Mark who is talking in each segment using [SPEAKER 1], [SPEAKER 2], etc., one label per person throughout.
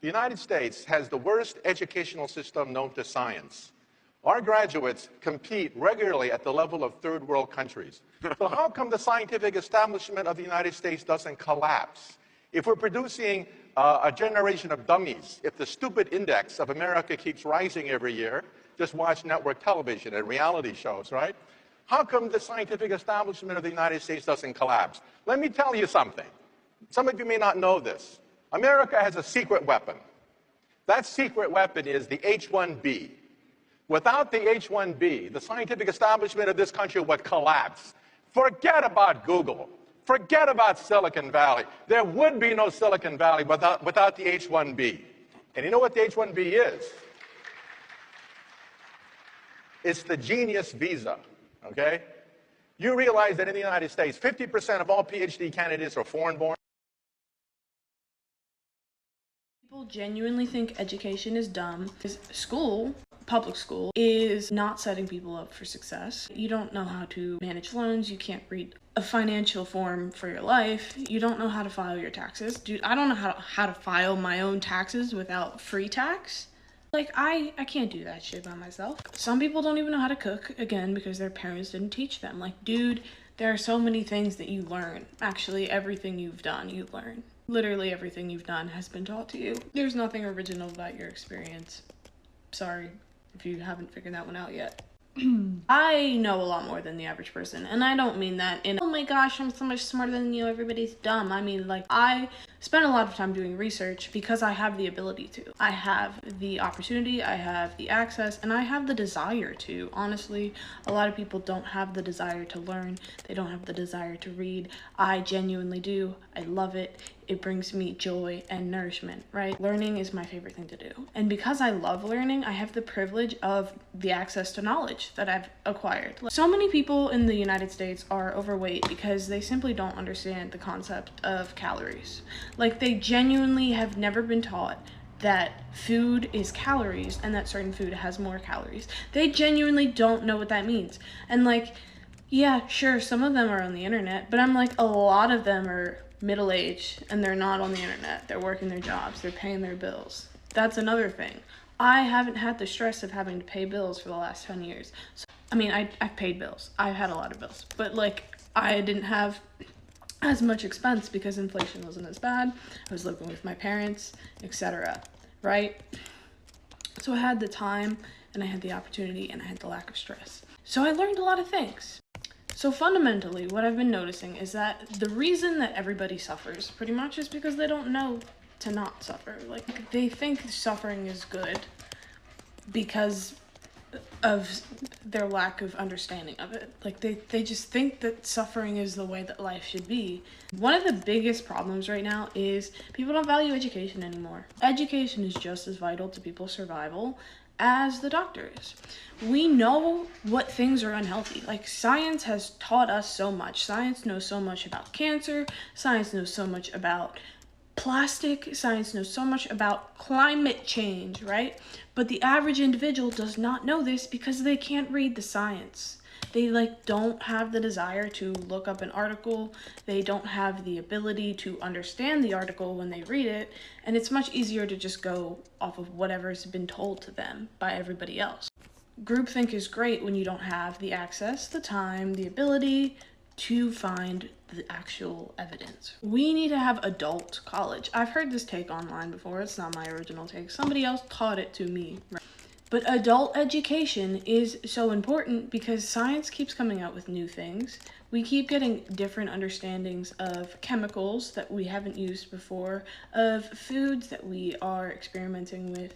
[SPEAKER 1] The United States has the worst educational system known to science. Our graduates compete regularly at the level of third world countries. So how come the scientific establishment of the United States doesn't collapse? If we're producing a generation of dummies, if the stupid index of America keeps rising every year, just watch network television and reality shows, right? How come the scientific establishment of the United States doesn't collapse? Let me tell you something. Some of you may not know this. America has a secret weapon. That secret weapon is the H-1B. Without the H-1B, the scientific establishment of this country would collapse. Forget about Google. Forget about Silicon Valley. There would be no Silicon Valley without the H-1B. And you know what the H-1B is? It's the genius visa, okay? You realize that in the United States, 50% of all PhD candidates are foreign-born?
[SPEAKER 2] People genuinely think education is dumb because school, public school, is not setting people up for success. You don't know how to manage loans. You can't read a financial form for your life. You don't know how to file your taxes. Dude, I don't know how to file my own taxes without free tax. Like, I can't do that shit by myself. Some people don't even know how to cook, again, because their parents didn't teach them. Like, dude, there are so many things that you learn. Actually, everything you've done, you learn. Literally everything you've done has been taught to you. There's nothing original about your experience. Sorry if you haven't figured that one out yet. I know a lot more than the average person, and I don't mean that in, oh my gosh, I'm so much smarter than you, everybody's dumb. I mean, like, I spend a lot of time doing research because I have the ability to. I have the opportunity, I have the access, and I have the desire to. Honestly, a lot of people don't have the desire to learn. They don't have the desire to read. I genuinely do. I love it. It brings me joy and nourishment, right? Learning is my favorite thing to do. And because I love learning, I have the privilege of the access to knowledge that I've acquired. So many people in the United States are overweight because they simply don't understand the concept of calories. Like, they genuinely have never been taught that food is calories and that certain food has more calories. They genuinely don't know what that means. And like, yeah, sure, some of them are on the internet, but I'm like, a lot of them are middle-aged and they're not on the internet. They're working their jobs, they're paying their bills. That's another thing. I haven't had the stress of having to pay bills for the last 10 years. So, I mean, I've paid bills. I've had a lot of bills, but like, I didn't have as much expense because inflation wasn't as bad. I was living with my parents, etc. Right? So I had the time and I had the opportunity and I had the lack of stress. So I learned a lot of things. So fundamentally, what I've been noticing is that the reason that everybody suffers pretty much is because they don't know to not suffer. Like, they think suffering is good because of their lack of understanding of it. Like, they just think that suffering is the way that life should be. One of the biggest problems right now is people don't value education anymore. Education is just as vital to people's survival as the doctor is. We know what things are unhealthy. Like, science has taught us so much. Science knows so much about cancer. Science knows so much about plastic. Science knows so much about climate change, right? But the average individual does not know this because they can't read the science. They don't have the desire to look up an article. They don't have the ability to understand the article when they read it. And it's much easier to just go off of whatever's been told to them by everybody else. Groupthink is great when you don't have the access, the time, the ability to find the actual evidence. We need to have adult college. I've heard this take online before. It's not my original take. Somebody else taught it to me. But adult education is so important because science keeps coming out with new things. We keep getting different understandings of chemicals that we haven't used before, of foods that we are experimenting with.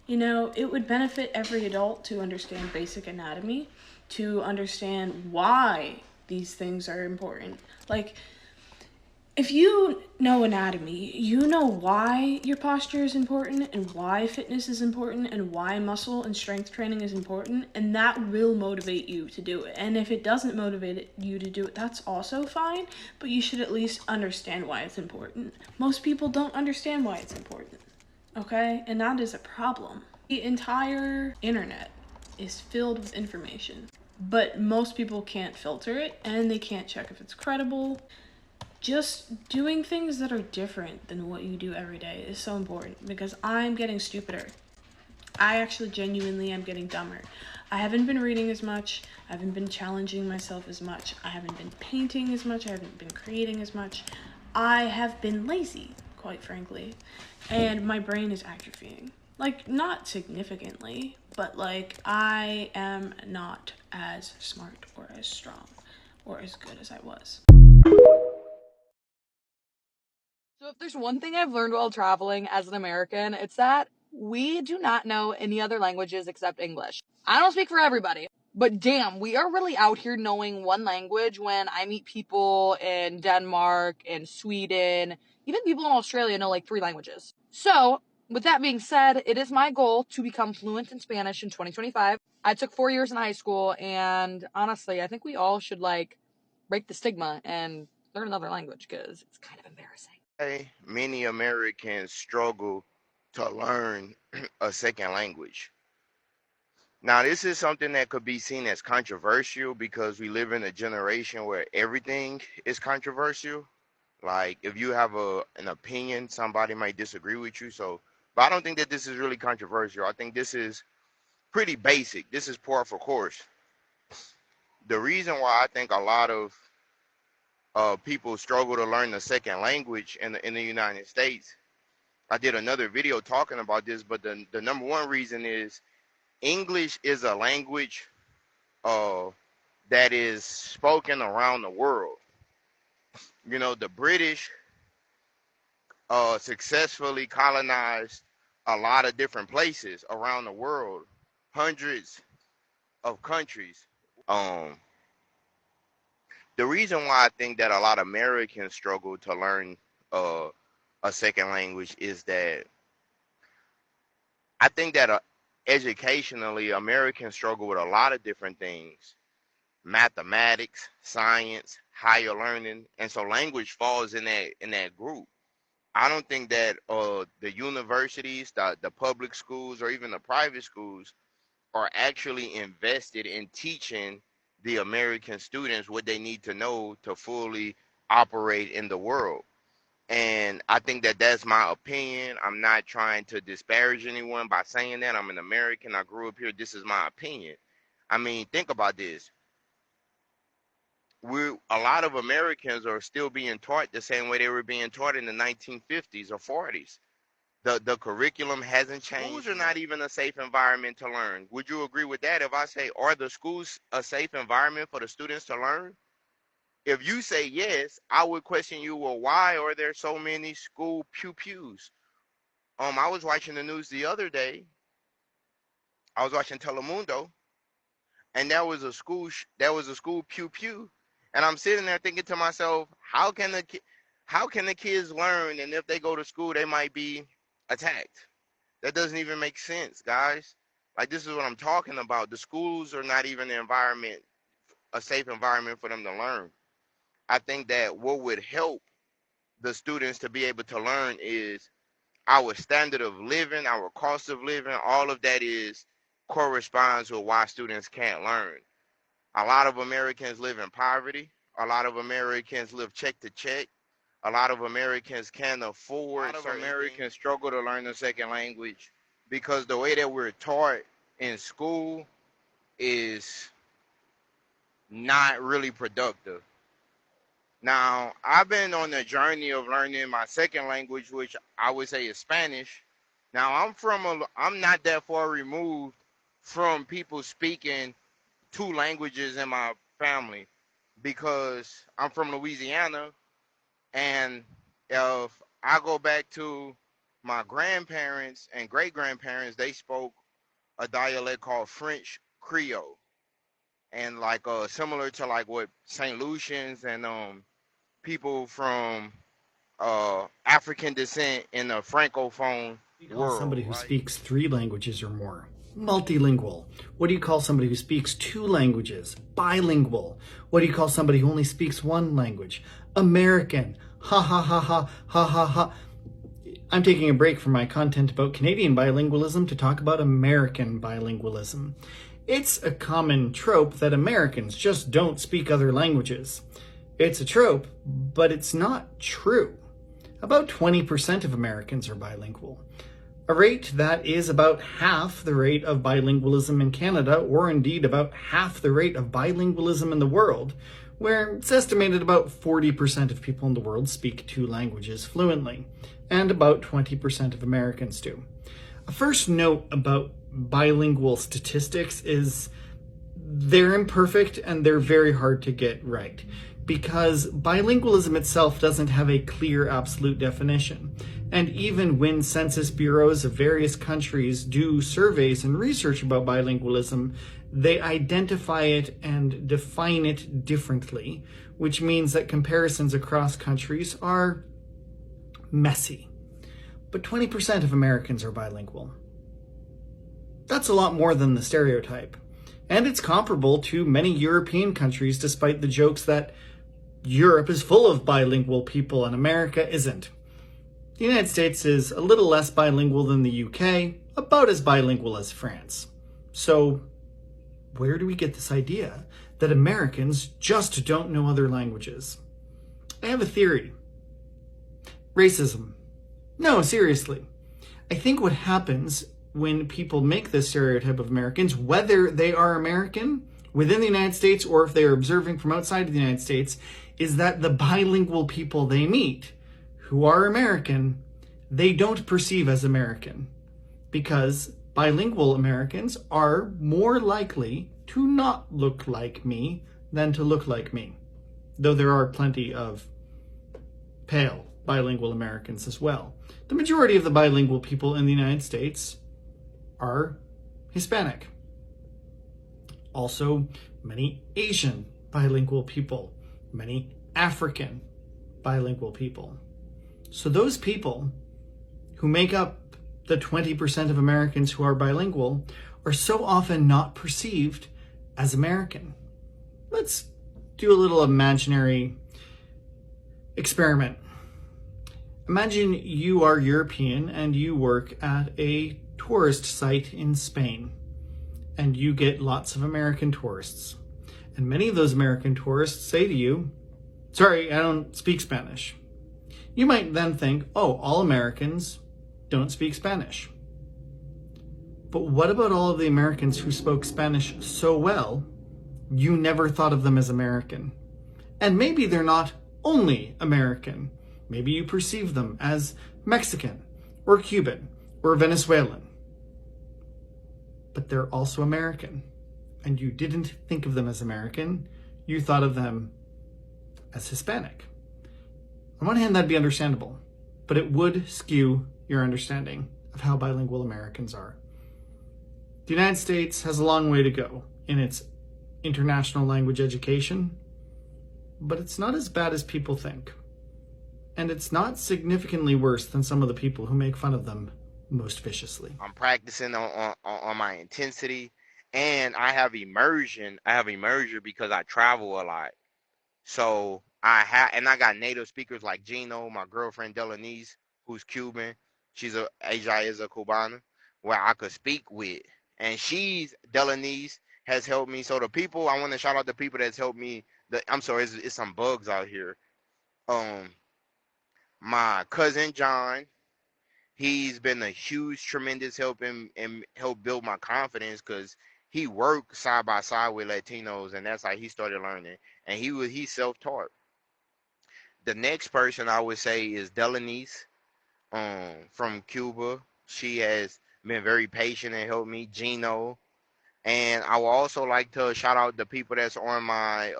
[SPEAKER 2] You know, it would benefit every adult to understand basic anatomy, to understand why these things are important. Like, if you know anatomy, you know why your posture is important and why fitness is important and why muscle and strength training is important, and that will motivate you to do it. And if it doesn't motivate you to do it, that's also fine, but you should at least understand why it's important. Most people don't understand why it's important, okay? And that is a problem. The entire internet is filled with information, but most people can't filter it and they can't check if it's credible. just doing things that are different than what you do every day is so important, because I'm getting stupider. I actually genuinely am getting dumber. I haven't been reading as much. I haven't been challenging myself as much. I haven't been painting as much. I haven't been creating as much. I have been lazy, quite frankly. And my brain is atrophying. Like, not significantly, but like, I am not as smart or as strong or as good as I was.
[SPEAKER 3] So if there's one thing I've learned while traveling as an American, it's that we do not know any other languages except English. I don't speak for everybody, but damn, we are really out here knowing one language when I meet people in Denmark and Sweden. Even people in Australia know like 3 languages. So, with that being said, it is my goal to become fluent in Spanish in 2025. I took 4 years in high school, and honestly, I think we all should like break the stigma and learn another language because it's kind of embarrassing.
[SPEAKER 4] Many Americans struggle to learn a second language. Now, this is something that could be seen as controversial because we live in a generation where everything is controversial. Like, if you have an opinion, somebody might disagree with you. So, but I don't think that this is really controversial. I think this is pretty basic. This is par for course. The reason why I think a lot of people struggle to learn the second language in the United States. I did another video talking about this, but the number one reason is English is a language uh, that is spoken around the world. You know, the British successfully colonized a lot of different places around the world, hundreds of countries. Um, the reason why I think that a lot of Americans struggle to learn uh, a second language is that I think that educationally, Americans struggle with a lot of different things: mathematics, science, higher learning, and so language falls in that group. I don't think that the universities, the public schools, or even the private schools are actually invested in teaching the American students what they need to know to fully operate in the world. And I think that that's my opinion. I'm not trying to disparage anyone by saying that. I'm an American. I grew up here. This is my opinion. I mean, think about this. A lot of Americans are still being taught the same way they were being taught in the 1950s or 40s. The curriculum hasn't changed. Schools are not even a safe environment to learn. Would you agree with that if I say, are the schools a safe environment for the students to learn? If you say yes, I would question you, well, why are there so many school pew-pews? I was watching the news the other day. I was watching Telemundo, and there was a school pew-pew, and I'm sitting there thinking to myself, how can the kids learn, and if they go to school, they might be attacked? That doesn't even make sense, guys. Like, this is what I'm talking about. The schools are not even a safe environment for them to learn. I think that what would help the students to be able to learn is our standard of living, our cost of living. All of that is corresponds with why students can't learn. A lot of Americans live in poverty. A lot of Americans live check to check. A lot of Americans can't afford. A lot of Americans struggle to learn the second language because the way that we're taught in school is not really productive. Now, I've been on the journey of learning my second language, which I would say is Spanish. Now, I'm not that far removed from people speaking 2 languages in my family because I'm from Louisiana, and if I go back to my grandparents and great grandparents, they spoke a dialect called French Creole, and like similar to like what St. Lucians and people from African descent in the francophone
[SPEAKER 5] You call
[SPEAKER 4] world.
[SPEAKER 5] somebody who
[SPEAKER 4] Right?
[SPEAKER 5] speaks 3 languages or more multilingual? What do you call somebody who speaks 2 languages? Bilingual. What do you call somebody who only speaks 1 language? American. Ha ha ha ha ha ha ha. I'm taking a break from my content about Canadian bilingualism to talk about American bilingualism. It's a common trope that Americans just don't speak other languages. It's a trope, but it's not true. About 20% of Americans are bilingual, a rate that is about half the rate of bilingualism in Canada, or indeed about half the rate of bilingualism in the world, where it's estimated about 40% of people in the world speak 2 languages fluently, and about 20% of Americans do. A first note about bilingual statistics is they're imperfect and they're very hard to get right, because bilingualism itself doesn't have a clear absolute definition. And even when census bureaus of various countries do surveys and research about bilingualism, they identify it and define it differently, which means that comparisons across countries are messy. But 20% of Americans are bilingual. That's a lot more than the stereotype. And it's comparable to many European countries, despite the jokes that Europe is full of bilingual people and America isn't. The United States is a little less bilingual than the UK, about as bilingual as France. So, where do we get this idea that Americans just don't know other languages? I have a theory. Racism. No, seriously. I think what happens when people make this stereotype of Americans, whether they are American within the United States or if they are observing from outside of the United States, is that the bilingual people they meet who are American, they don't perceive as American, because bilingual Americans are more likely to not look like me than to look like me, though there are plenty of pale bilingual Americans as well. The majority of the bilingual people in the United States are Hispanic. Also, many Asian bilingual people, many African bilingual people. So those people who make up the 20% of Americans who are bilingual are so often not perceived as American. Let's do a little imaginary experiment. Imagine you are European and you work at a tourist site in Spain, and you get lots of American tourists. And many of those American tourists say to you, "Sorry, I don't speak Spanish." You might then think, oh, all Americans don't speak Spanish. But what about all of the Americans who spoke Spanish so well, you never thought of them as American? And maybe they're not only American. Maybe you perceive them as Mexican or Cuban or Venezuelan. But they're also American. And you didn't think of them as American. You thought of them as Hispanic. On one hand, that'd be understandable, but it would skew your understanding of how bilingual Americans are. The United States has a long way to go in its international language education, but it's not as bad as people think. And it's not significantly worse than some of the people who make fun of them most viciously.
[SPEAKER 4] I'm practicing on my intensity, and I have immersion. I have immersion because I travel a lot. So I got native speakers like Gino, my girlfriend Delanise, who's Cuban. Ella is a Cubana, where I could speak with. And Delanise has helped me. So the people, I want to shout out the people that's helped me. I'm sorry, it's some bugs out here. My cousin John, he's been a huge, tremendous help and help build my confidence, because he worked side by side with Latinos, and that's how he started learning. And he's self-taught. The next person I would say is Delanise, from Cuba. She has been very patient and helped me. Gino. And I would also like to shout out the people that's on my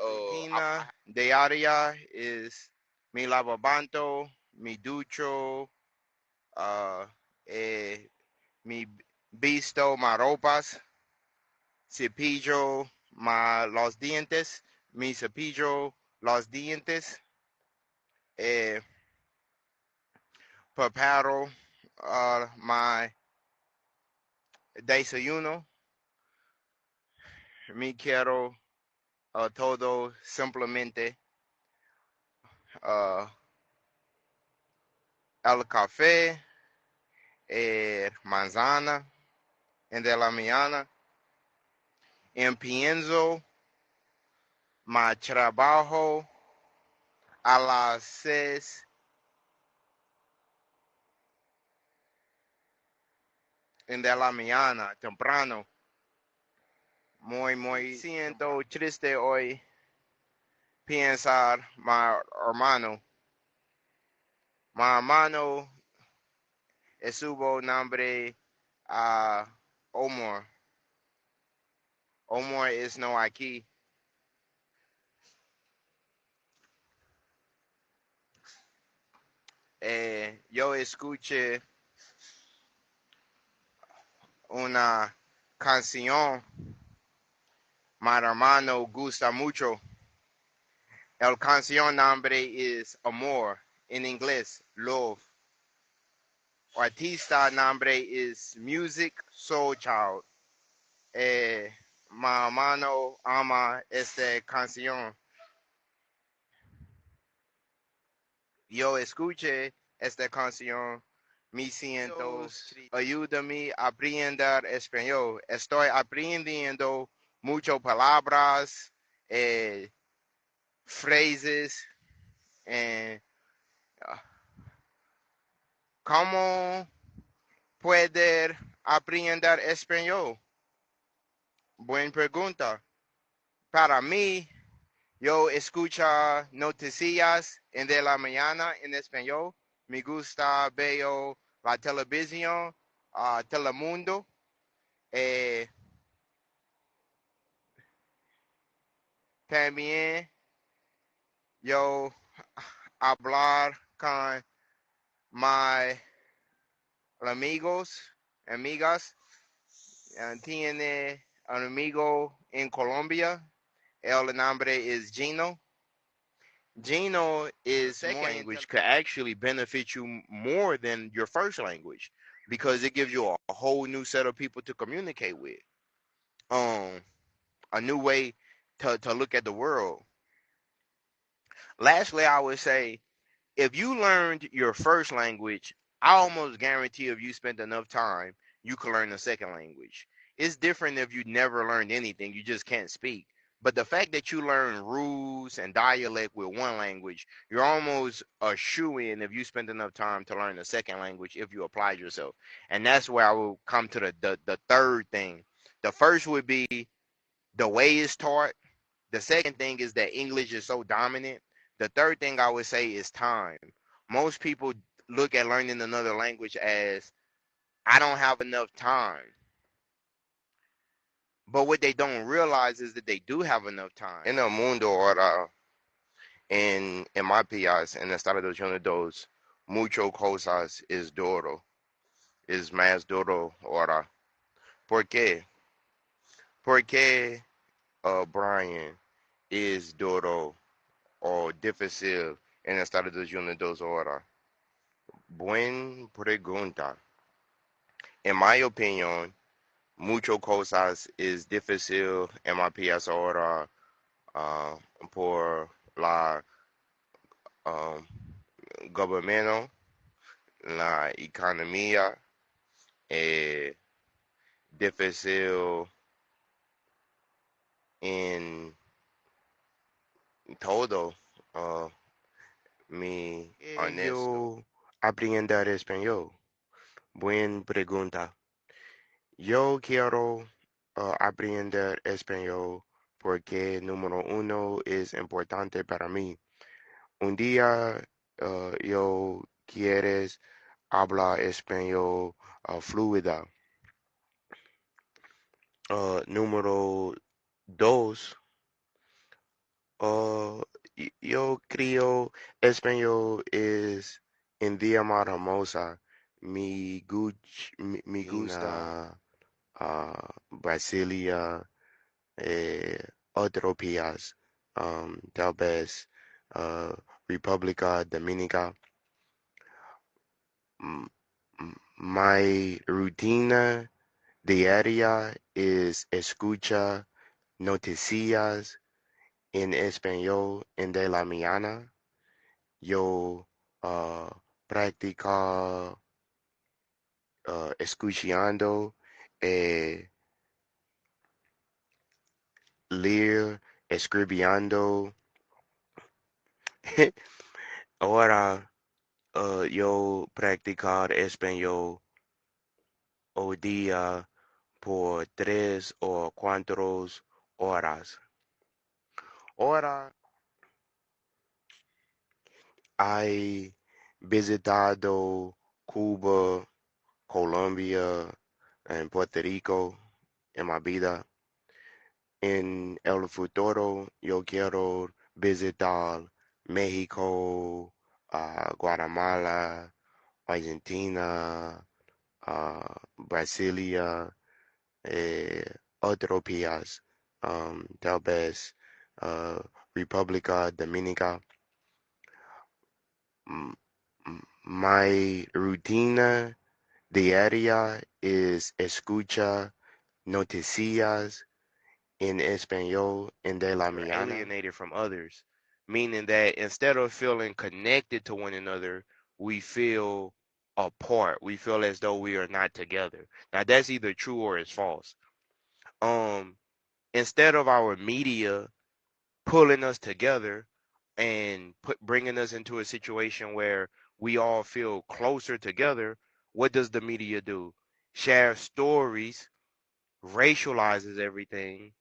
[SPEAKER 4] Diaria is Mi Lavabanto, Mi Ducho, Mi Visto, Ma Ropas, Cepillo, Los Dientes, Mi Cepillo, Los Dientes, Preparo, my desayuno, Mi quiero todo simplemente, el café, manzana, en de la mañana, empienzo, mi trabajo, a las 6 en de la mañana, temprano. Muy siento triste hoy pensar, hermano. Mi hermano estuvo nombre a Omar. Omar es no aquí. Yo escuché una canción. Mi hermano gusta mucho. El canción nombre es Amor. En inglés, Love. Artista nombre es Music Soul Child. Mi hermano ama esta canción. Yo escuché esta canción, me siento, ayúdame a aprender español. Estoy aprendiendo muchas palabras, phrases, and ¿cómo poder aprender español? Buena pregunta. Para mí, yo escucho noticias en de la mañana en español. Me gusta ver la televisión, Telemundo. También yo hablar con mis amigos, amigas. Tiene un amigo en Colombia. El nombre es Gino. Gino is second language could actually benefit you more than your first language because it gives you a whole new set of people to communicate with. Um, a new way to look at the world. Lastly, I would say if you learned your first language, I almost guarantee if you spent enough time, you could learn a second language. It's different if you never learned anything, you just can't speak. But the fact that you learn rules and dialect with one language, you're almost a shoe in if you spend enough time to learn a second language if you apply yourself. And that's where I will come to the third thing. The first would be the way it's taught. The second thing is that English is so dominant. The third thing I would say is time. Most people look at learning another language as I don't have enough time. But what they don't realize is that they do have enough time. En el mundo ahora, en my país, en Estados Unidos, mucho cosas es duro. Es más duro ahora. ¿Por qué? Porque, Brian, is duro o difícil en Estados Unidos ahora? Buena pregunta. En mi opinión, muchas cosas es difícil en mi país ahora por la um, gobierno, la economía, eh, difícil en todo. Mi honesto. Yo aprender español. Buena pregunta. Yo quiero aprender español porque número uno es importante para mí. Un día yo quieres hablar español fluida. Número dos, yo creo español es idioma hermosa. Me gusta Brasilia, otros países, tal vez República Dominicana. Mi rutina diaria es escuchar noticias en español en de la mañana. Yo practico escuchando, leer, escribiendo Ahora yo practicar español hoy día por 3 o 4 horas. Ahora hay visitado Cuba, Colombia, and Puerto Rico en mi vida. En el futuro, yo quiero visitar México, Guatemala, Argentina, Brasilia, eh, otros países, tal vez uh, República Dominicana. M- My rutina diaria is escucha noticias en español en de la mañana. Alienated from others, meaning that instead of feeling connected to one another, we feel apart. We feel as though we are not together. Now that's either true or it's false. Um, Instead of our media pulling us together and bringing us into a situation where we all feel closer together, what does the media do? Share stories, racializes everything,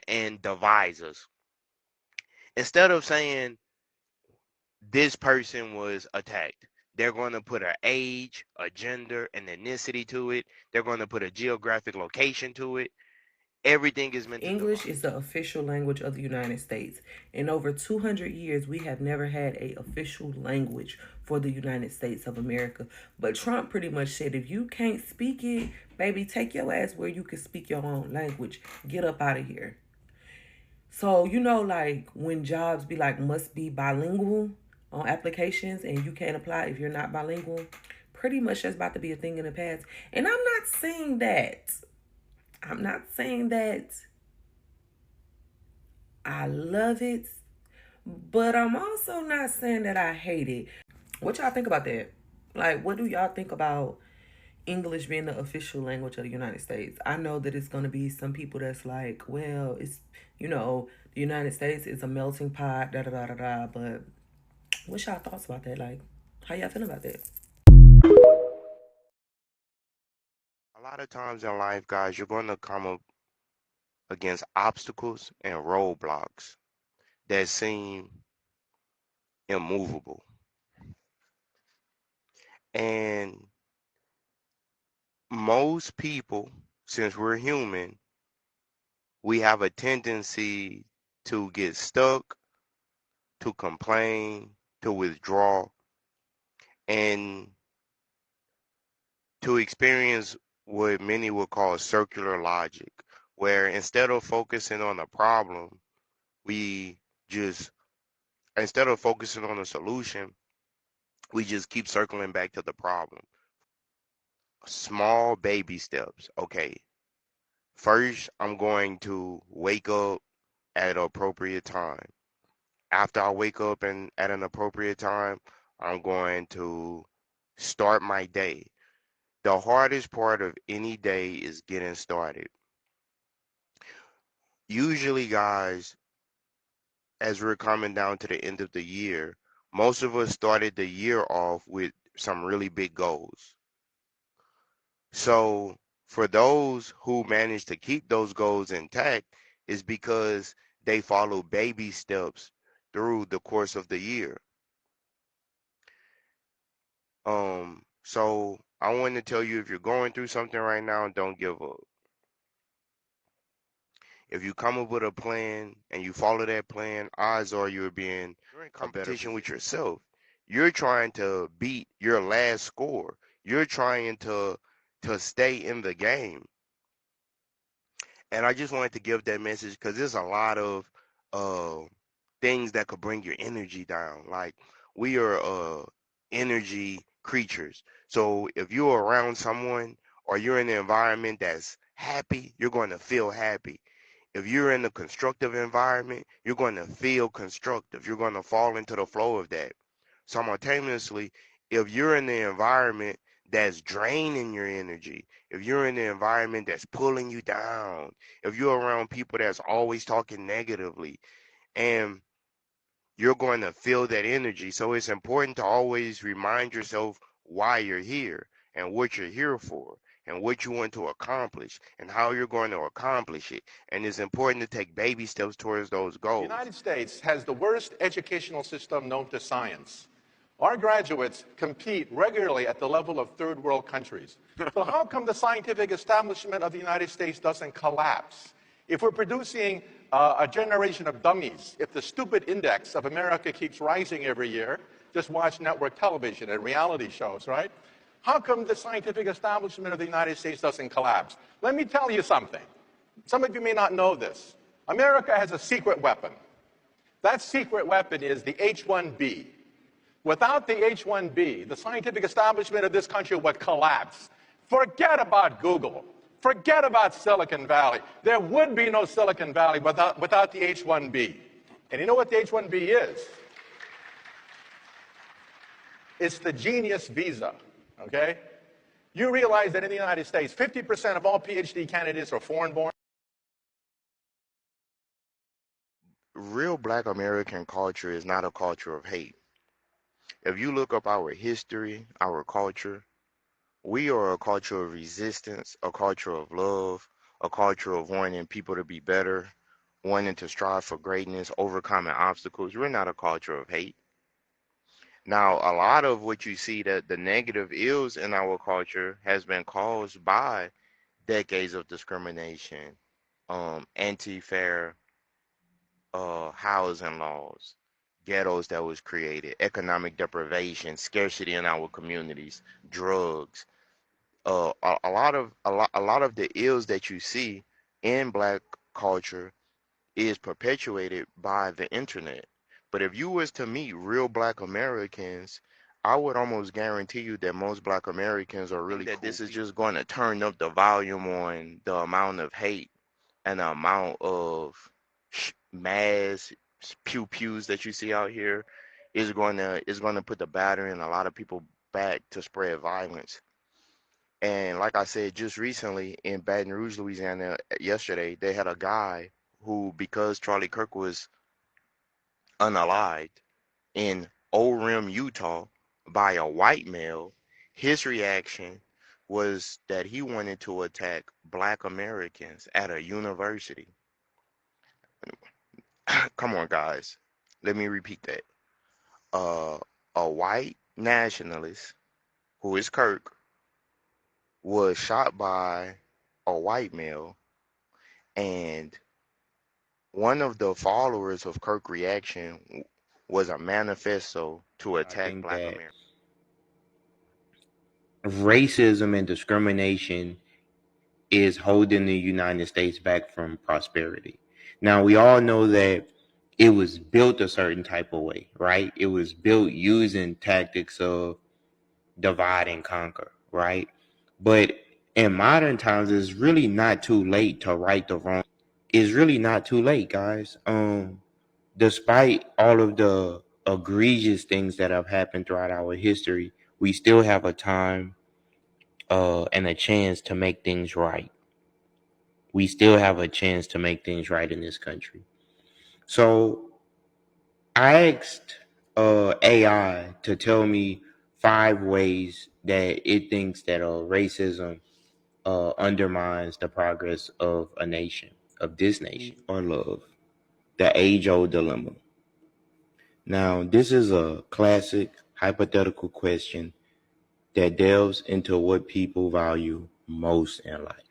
[SPEAKER 4] and divides us. Instead of saying this person was attacked, they're going to put an age, a gender, an ethnicity to it. They're going to put a geographic location to it. Everything is meant to
[SPEAKER 6] English
[SPEAKER 4] divide.
[SPEAKER 6] is the official language of the United States. In over 200 years, we have never had a official language for the United States of America. But Trump pretty much said, if you can't speak it, baby, take your ass where you can speak your own language. Get up out of here. So, like when jobs be like must be bilingual on applications and you can't apply if you're not bilingual, pretty much that's about to be a thing in the past. And I'm not saying that. I'm not saying that I love it, but I'm also not saying that I hate it. What y'all think about that? Like, what do y'all think about English being the official language of the United States? I know that it's going to be some people that's like, well, the United States is a melting pot, da da da da da. But what's y'all thoughts about that? Like, how y'all feel about that?
[SPEAKER 4] A lot of times in life, guys, you're going to come up against obstacles and roadblocks that seem immovable. And most people, since we're human, we have a tendency to get stuck, to complain, to withdraw, and to experience what many would call circular logic, where instead of focusing on the problem, we just, instead of focusing on the solution, we just keep circling back to the problem. Small baby steps. Okay, first, I'm going to wake up at an appropriate time. After I wake up and at an appropriate time, I'm going to start my day. The hardest part of any day is getting started. Usually, guys, as we're coming down to the end of the year, most of us started the year off with some really big goals. So, for those who manage to keep those goals intact, is because they follow baby steps through the course of the year. So I want to tell you, if you're going through something right now, don't give up. If you come up with a plan and you follow that plan, odds are you're in competition with yourself. You're trying to beat your last score. You're trying to stay in the game. And I just wanted to give that message because there's a lot of uh, things that could bring your energy down. Like we are energy creatures. So if you're around someone or you're in an environment that's happy, you're going to feel happy. If you're in a constructive environment, you're going to feel constructive. You're going to fall into the flow of that. Simultaneously, if you're in the environment that's draining your energy, if you're in the environment that's pulling you down, if you're around people that's always talking negatively, and you're going to feel that energy. So it's important to always remind yourself why you're here and what you're here for and what you want to accomplish and how you're going to accomplish it. And it's important to take baby steps towards those
[SPEAKER 1] The
[SPEAKER 4] goals.
[SPEAKER 1] United States has the worst educational system known to science. Our graduates compete regularly at the level of third world countries. So how come the scientific establishment of the United States doesn't collapse? If we're producing a generation of dummies, if the stupid index of America keeps rising every year, just watch network television and reality shows, right? How come the scientific establishment of the United States doesn't collapse? Let me tell you something. Some of you may not know this. America has a secret weapon. That secret weapon is the H-1B. Without the H-1B, the scientific establishment of this country would collapse. Forget about Google. Forget about Silicon Valley. There would be no Silicon Valley without the H-1B. And you know what the H-1B is? It's the genius visa, okay? You realize that in the United States, 50% of all PhD candidates are foreign-born?
[SPEAKER 4] Real Black American culture is not a culture of hate. If you look up our history, our culture, we are a culture of resistance, a culture of love, a culture of wanting people to be better, wanting to strive for greatness, overcoming obstacles. We're not a culture of hate. Now, a lot of what you see that the negative ills in our culture has been caused by decades of discrimination, anti-fair housing laws, ghettos that was created, economic deprivation, scarcity in our communities, drugs. A lot of the ills that you see in Black culture is perpetuated by the internet. But if you was to meet real Black Americans, I would almost guarantee you that most Black Americans are really that this is just going to turn up the volume on the amount of hate and the amount of mass pew pews that you see out here is going to put the battery in a lot of people back to spread violence. And like I said, just recently in Baton Rouge, Louisiana, yesterday, they had a guy who, because Charlie Kirk was unalived in Orem, Utah, by a white male, his reaction was that he wanted to attack Black Americans at a university. Come on, guys. Let me repeat that. Uh, a white nationalist, who is Kirk, was shot by a white male, and one of the followers of Kirk reaction was a manifesto to attack Black Americans.
[SPEAKER 7] Racism and discrimination is holding the United States back from prosperity. Now, we all know that it was built a certain type of way, right? It was built using tactics of divide and conquer, right? But in modern times, it's really not too late to right the wrong. It's really not too late, guys. Despite all of the egregious things that have happened throughout our history, we still have a time and a chance to make things right. We still have a chance to make things right in this country. So I asked AI to tell me 5 ways that it thinks that racism undermines the progress of a nation, of this nation, or love. The age-old dilemma. Now, this is a classic hypothetical question that delves into what people value most in life.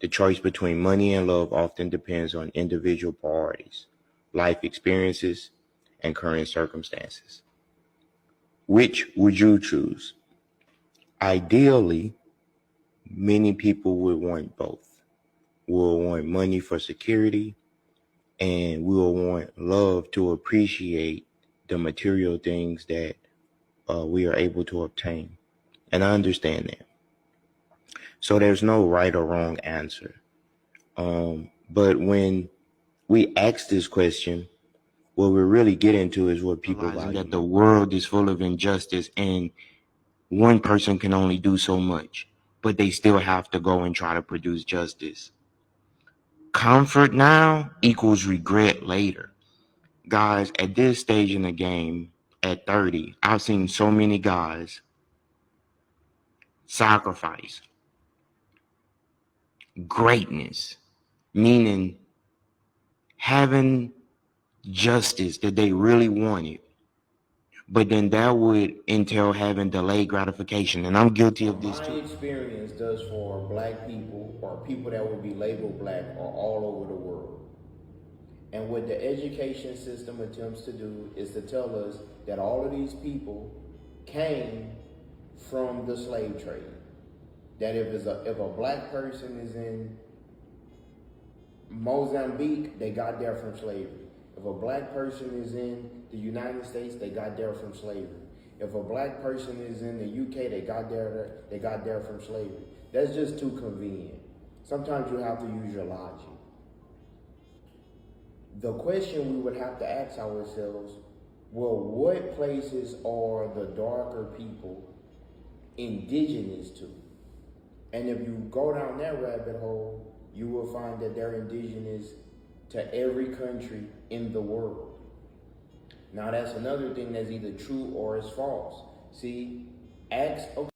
[SPEAKER 7] The choice between money and love often depends on individual priorities, life experiences, and current circumstances. Which would you choose? Ideally, many people would want both. We'll want money for security, and we'll want love to appreciate the material things that we are able to obtain. And I understand that. So there's no right or wrong answer. But when we ask this question, what we're really getting to is what people value. That the world is full of injustice and one person can only do so much, but they still have to go and try to produce justice. Comfort now equals regret later. Guys, at this stage in the game, at 30, I've seen so many guys sacrifice greatness, meaning having justice that they really wanted, but then that would entail having delayed gratification, and I'm guilty of this
[SPEAKER 8] My
[SPEAKER 7] too.
[SPEAKER 8] experience does for black people or people that would be labeled black are all over the world. And what the education system attempts to do is to tell us that all of these people came from the slave trade. That if a black person is in Mozambique, they got there from slavery. If a black person is in the United States, they got there from slavery. If a black person is in the UK, they got there from slavery. That's just too convenient. Sometimes you have to use your logic. The question we would have to ask ourselves, well, what places are the darker people indigenous to? And if you go down that rabbit hole, you will find that they're indigenous to every country in the world. Now that's another thing that's either true or is false. See, ask a